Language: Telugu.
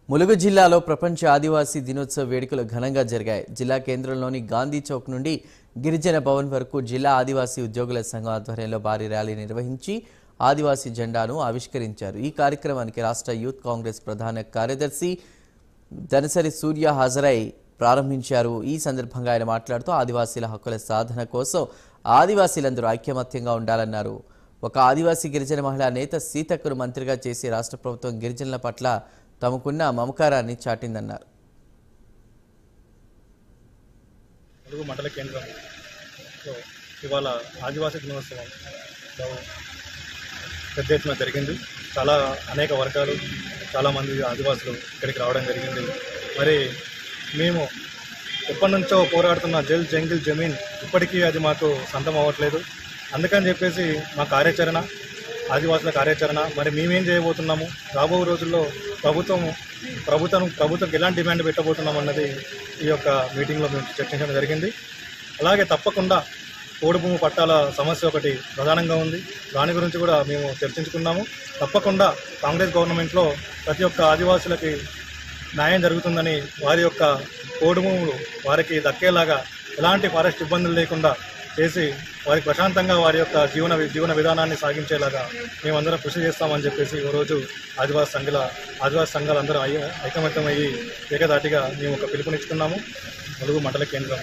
ములుగు జిల్లాలో ప్రపంచ ఆదివాసీ దినోత్సవ వేడుకలు ఘనంగా జరిగాయి. జిల్లా కేంద్రంలోని గాంధీ చౌక్ నుండి గిరిజన భవన్ వరకు జిల్లా ఆదివాసీ ఉద్యోగుల సంఘం ఆధ్వర్యంలో భారీ ర్యాలీ నిర్వహించి ఆదివాసీ జెండాను ఆవిష్కరించారు. ఈ కార్యక్రమానికి రాష్ట్ర యూత్ కాంగ్రెస్ ప్రధాన కార్యదర్శి దనసరి సూర్య హాజరై ప్రారంభించారు. ఈ సందర్భంగా ఆయన మాట్లాడుతూ ఆదివాసీల హక్కుల సాధన కోసం ఆదివాసీలందరూ ఐక్యమత్యంగా ఉండాలన్నారు. ఒక ఆదివాసీ గిరిజన మహిళా నేత సీతక్కను మంత్రిగా చేసి రాష్ట్ర ప్రభుత్వం గిరిజనుల పట్ల తమకున్న మమకారాన్ని చాటిందన్నారు. ములుగు మండల కేంద్రం ఇవాళ ఆదివాసీ దినోత్సవం పెద్ద ఎత్తున జరిగింది. అనేక వర్గాలు చాలామంది ఆదివాసులు ఇక్కడికి రావడం జరిగింది. మరి మేము ఎప్పటి నుంచో పోరాడుతున్న జల్ జంగిల్ జమీన్ ఇప్పటికీ అది మాకు సొంతం అవ్వట్లేదు. అందుకని చెప్పేసి మా కార్యాచరణ, ఆదివాసుల కార్యాచరణ, మరి మేమేం చేయబోతున్నాము, రాబో రోజుల్లో ప్రభుత్వం ఎలాంటి డిమాండ్ పెట్టబోతున్నాం అన్నది ఈ యొక్క మీటింగ్లో మేము చర్చించడం జరిగింది. అలాగే తప్పకుండా పోడు భూమి పట్టాల సమస్య ఒకటి ప్రధానంగా ఉంది. దాని గురించి కూడా మేము చర్చించుకున్నాము. తప్పకుండా కాంగ్రెస్ గవర్నమెంట్లో ప్రతి ఒక్క ఆదివాసులకి న్యాయం జరుగుతుందని, వారి యొక్క పోడు భూములు వారికి దక్కేలాగా ఎలాంటి ఫారెస్ట్ ఇబ్బందులు లేకుండా చేసి వారికి ప్రశాంతంగా వారి యొక్క జీవన విధానాన్ని సాగించేలాగా మేమందరం కృషి చేస్తామని చెప్పేసి ఈరోజు ఆదివాసీ సంఘాలందరూ ఐకమత్యం అయ్యి ఏకదాటిగా మేము ఒక పిలుపునిచ్చుకున్నాము. ములుగు మండల కేంద్రం